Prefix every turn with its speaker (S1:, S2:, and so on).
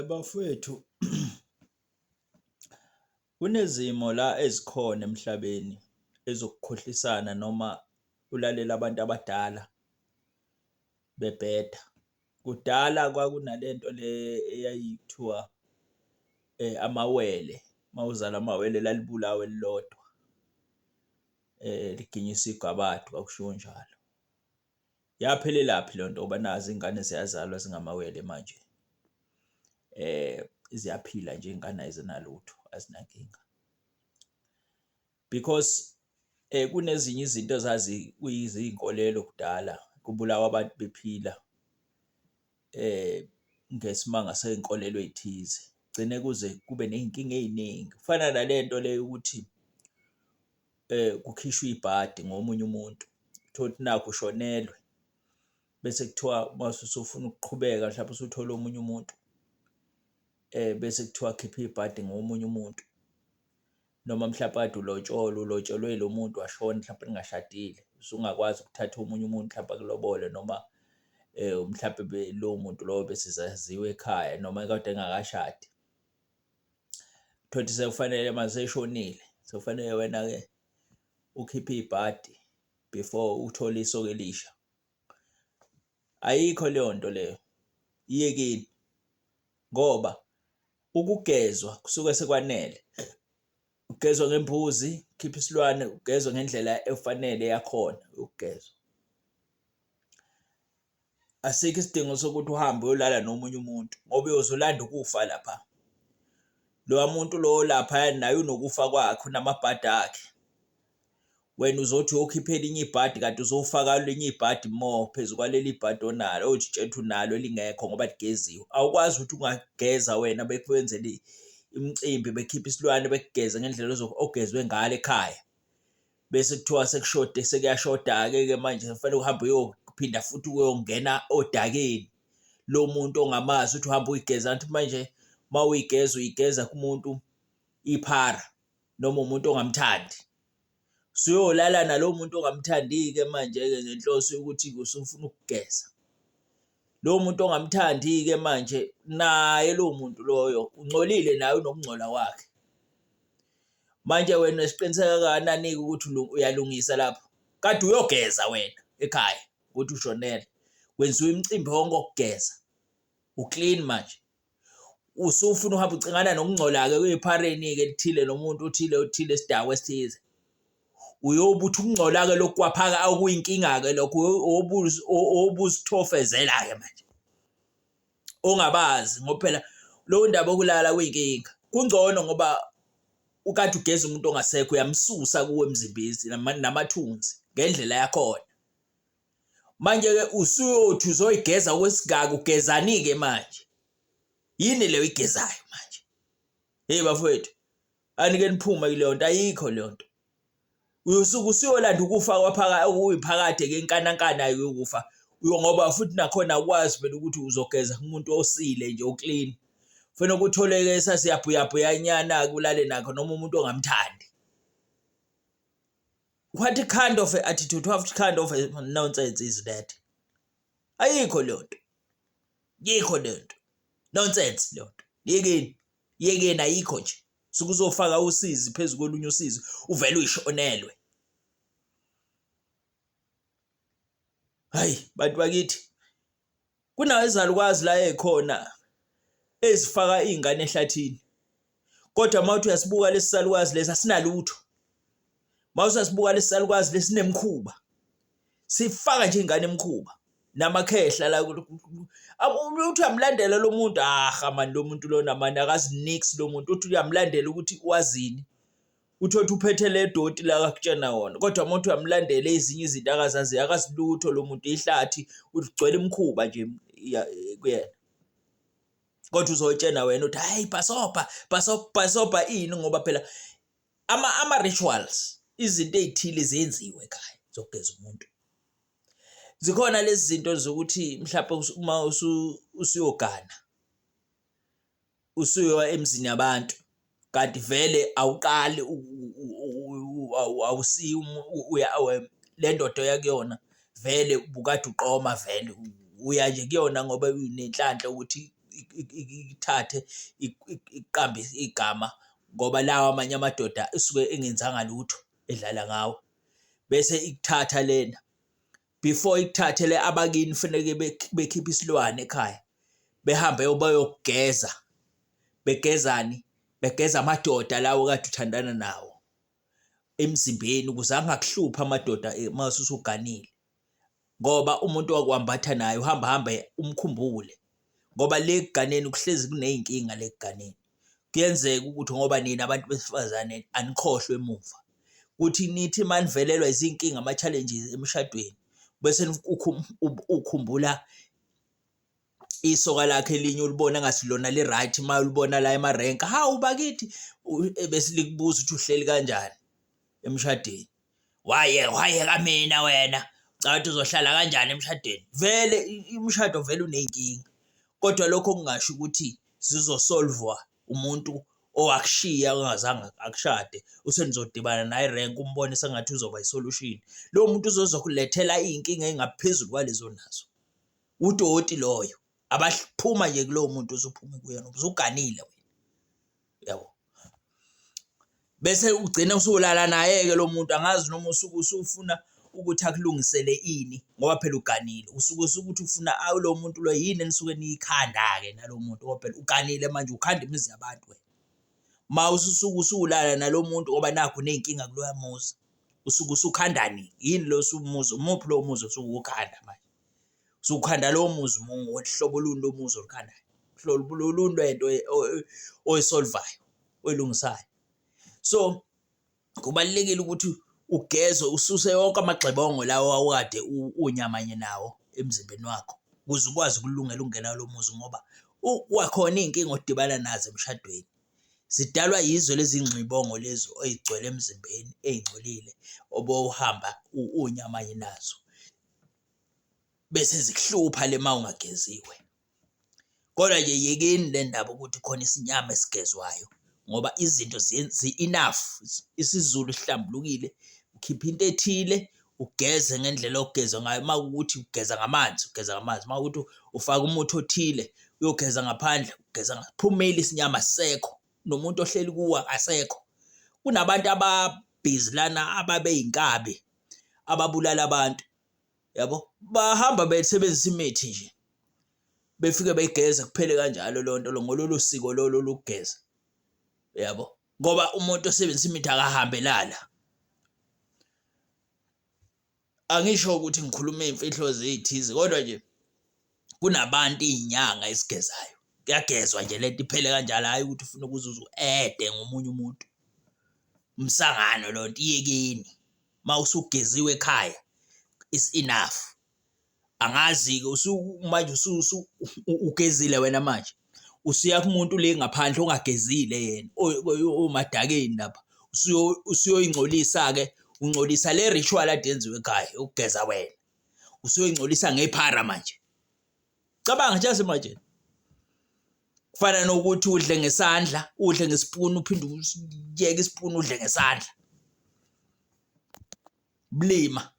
S1: Bafowethu, kunezimo la ezikhona emhlabeni ezokukhohlisana noma ulalela abantu abadala bebheda. Kudala kwakunalento le eyayithiwa amawele, mawuzala amawele lalibulawa elilodwa liginyisa igabade kwakushiwo njalo. Yaphelelaphi le nto ngoba nazi ingane ziyazalwa zingamawele manje. Ziyaphila nje ingane ayizenalutho azinankinga because kunezinye izinto zazi kuyiziy'nkolelo kudala kubulawa abantu bephila ngesimanga sey'nkolelo ey'thize gcine kuze kube ney'nkinga ey'ningi. Kufana nalento le yokuthi kukhishwe ibhadi ngomunye umuntu uthole ukuthi nakhu ushonelwe bese kuthiwa mase usufuna ukuqhubeka mhlawumbe usuthole omunye umuntu bese kuthiwa khipha ibhadi ngomunye umuntu noma mhlawumbe kade ulotsholwe lo muntu washona mhlawumbe ningashadile usungakwazi ukuthatha omunye umuntu mhlawumbe akulobole noma mhlawumbe lowo muntu lowo besizaziwe ekhaya noma kade engakashadi. Thothi sekufanele mase eshonile sekufanele wena-ke ukhiphe ibhadi before uthole isoka elisha. Ayikho leyo nto leyo, iyekeni ngoba ukugezwa kusuke sekwanele. Ugezwa ngembuzi, khipha isilwane, ugezwa ngendlela efanele yakhona ukugezwa. Asikho isidingo sokuthi uhambe uyolala nomunye umuntu ngoba uyozolanda ukufa lapha. Loya muntu lo lapha naye unokufa kwakhe unamabhadi akhe. Wena uzothi uyokhipha elinye ibhadi kanti uzofaka elinye ibhadi more phezu kwaleli ibhadi onalo ojitshela unalo elingekho ngoba ligeziwe. Awukwazi ukuthi ungageza wena bekwenzele imicimbi bekhipha isilwane bekugeza ngendlela ogezwe ngalo ekhaya. Bese kuthiwa sekushode sekuyashoda-ke manje kufanele uhambe uyophinda futhi uyongena odakeni lo muntu ongamazi uthi uhambe uyigeza kanti manje uyigeza kumuntu iphara noma umuntu ongamthandi. Usuyolala nalowo muntu ongamthandi-ke manje-ke ngenhloso yokuthi usufuna ukugeza. Lowo muntu ongamthandi-ke manje naye lowo muntu loyo ungcolile naye unokungcola kwakhe. Manje wena esiqiniseka kangakanani-ke ukuthi uyalungisa lapho? Kade uyogeza wena ekhaya ukuthi ushonele. Kwenziwa imicimbi yonke okugeza. Uclean manje. Usufuna uhambe ucingana nokungcola-ke kwephareni-ke elithile nomuntu othile esidakwe esithize. Uyobuthi ukungcola-ke lokhu kwaphaka okuyinkinga-ke lokho obuzithofezela-ke manje. Ongabazi ngoba phela lowo ndaba okulala kuyinkinga. Kungcono ngoba ukade ugeza umuntu ongasekho uyamsusa kuwe emzimbezi namathunzi ngendlela yakhona. Manje-ke usuyothi uzoyigeza kwesigaba ugezani-ke manje? Yini leyo igezayo manje? Hey bafowethu, anike niphume kuleyo nto, ayikho leyo nto. Uyosuke usuyolanda ukufa kwaphaka okuyiphakade-ke inkanankana yokufa ngoba futhi nakhona ukwazi phela ukuthi uzogeza umuntu osile nje oclean. Kufanele ukutholeke sasiyabhuyabhuyanyana kulale nakho noma umuntu ongamthandi. What kind of attitude, what kind of nonsense is that? Ayikho leyo nto. Yikho leyo nto. Nonsense leyo nto. Yekeni ayikho nje. Suke uzofaka usizi phezu kolunye usizi uvele uyishonelwe. Hayi bantu bakithi. Kunayo izalukazi la ekhona ezifaka izingane ehlathini. Kodwa mawuthi uyasibuka lesisalukazi lesi asinalutho. Mawusasibuka lesisalukazi lesinemkhuba. Sifaka nje ingane emkhuba namakhehla la uthi uyamlandela lo muntu man lo muntu lona manje akaziniksi lo muntu uthi uyamlandela ukuthi wazini. Uthothi uphethe le doti la akutshena wona kodwa mawuthi uyamlandela ezinye izinto akazazi akasilutho lo muntu ihlathi ugcwele imkhuba nje kuyena. Kodwa uzotshena wena uthi hayi bhasobha ini ngoba phela ama rituals izinto ezithile zenziwe ekhaya zokugeza umuntu. Zikhona lezi zinto zokuthi mhlawumbe uma usuyogana usuyowa emzini yabantu kanti vele awuqali awusi le ndoda yakuyona vele bukade uqoma vele uya nje kuyona ngoba unenhlanhla ukuthi ithathe iqambe igama ngoba lawa amanye amadoda isuke engenzanga lutho edlala ngawo, bese ikuthatha lena. Before ikuthathe le abakini kufanele bekhiphe isilwane ekhaya, behambe bayogeza, begezani, begeza amadoda lawo kade uthandana nawo emzimbeni ukuze angakuhlupha amadoda mase usuganile, ngoba umuntu wakwambatha naye uhamba hambe umkhumbule, ngoba le kuganeni kuhlezi kuneyinkinga le kuganeni. Kuyenzeka ukuthi ngoba nina abantu besifazane anikhohlwe emuva kuthi nithi manivelelwa izinkinga ama-challenges emshadweni bese ukhumbula isoka lakhe elinye ulibona ngathi lona li right, uma ulibona la emarenka, hawu bakithi, bese likubuza ukuthi uhleli kanjani emshadweni. Waye kamina wena, ucathi uzohlala kanjani emshadweni? Vele imshado vele uneyinkinga, kodwa lokho kungasho ukuthi zizosolvwa umuntu owakushiya ongazange akushade, usenizodibana naye erenk umbone sengathi uzoba isolution. Lo muntu uzokulethela iy'nkinga engaphezulu kwalezo nazo. Udoti loyo, abaphuma nje kulowo muntu usuphume kuyena, usuganile wena, yabo. Bese ugcina usulala naye-ke lo muntu, angazi noma usuke usufuna ukuthi akulungisele ini ngoba phela uganile, usuke ukuthi ufuna lo muntu lo yini enisuke niyikhanda-ke nalo muntu ngoba phela uganile manje, ukhanda imizi yabantu wena. Ma usuke usulala nalo muntu ngoba nakho uney'nkinga kuloya muzi, usuke usukhandani? Yini lo usumuzi, umuphi lowo muzi osuke ukhanda manje? Usukhanda lowo muzi hlobo luni lo muzi olukhandayo, hlobo luni lwento oyisolvayo, oyilungisayo. So kubalulekile ukuthi ugezwe ususe yonke amagxibongo lawo awukade unyamanye nawo emzimbeni wakho ukuze ukwazi ukulungela ukungena lo muzi, ngoba kwakhona iy'nkinga odibana nazo emshadweni zidalwa yizo lezi ngxibongo lezo ey'gcwele emzimbeni ey'ngcolile obowuhamba unyamanye nazo, bese zikuhlupha le ma ungageziwe. Kodwa nje yekeni le ndaba ukuthi khona isinyama esigezwayo ngoba izinto zi-enough, isiZulu sihlambulukile. Ukhipha into ethile, ugeze ngendlela okugeza ngayo. Uma ukuthi ugeza ngamanzi, ugeza ngamanzi. Uma ukuthi ufaka umuthi othile uyogeza ngaphandle, ugeza ngaphumile, isinyama sisekho, nomuntu ohleli kuwa asekho. Kunabantu ababhizi lana ababeyinkabi ababulala abantu, yabo, bahamba besebenzisa imithi nje, befike begeze kuphele kanjalo lonto lo ngololo siko lolo lokugeza, yabo, ngoba umuntu osebenzisa imithi akahambelala. Angisho ukuthi ngikhuluma iy'mfihlo zey'thize, kodwa nje kunabantu iy'nyanga esigezayo, kuyagezwa nje lento iphele kanjalo, hhayi ukuthi ufuna ukuze uzu-ede ngomunye umuntu. Umsangano lonto, iyekeni. Uma usugeziwe ekhaya, it's enough. Angazi-ke manje ugezile wena manje, usuya kumuntu le ngaphandle ongagezile yena, omadakeni lapha, usuyoyingcolisa-ke, ungcolisa le ritual ade yenziwe ekhaya, ukugeza wena. Usuyoyingcolisa ngephara manje. Cabanga nje manje. Kufana nokuthi udle ngesandla, udle ngesipuni uphinde uyeke isipuni udle ngesandla. Blima.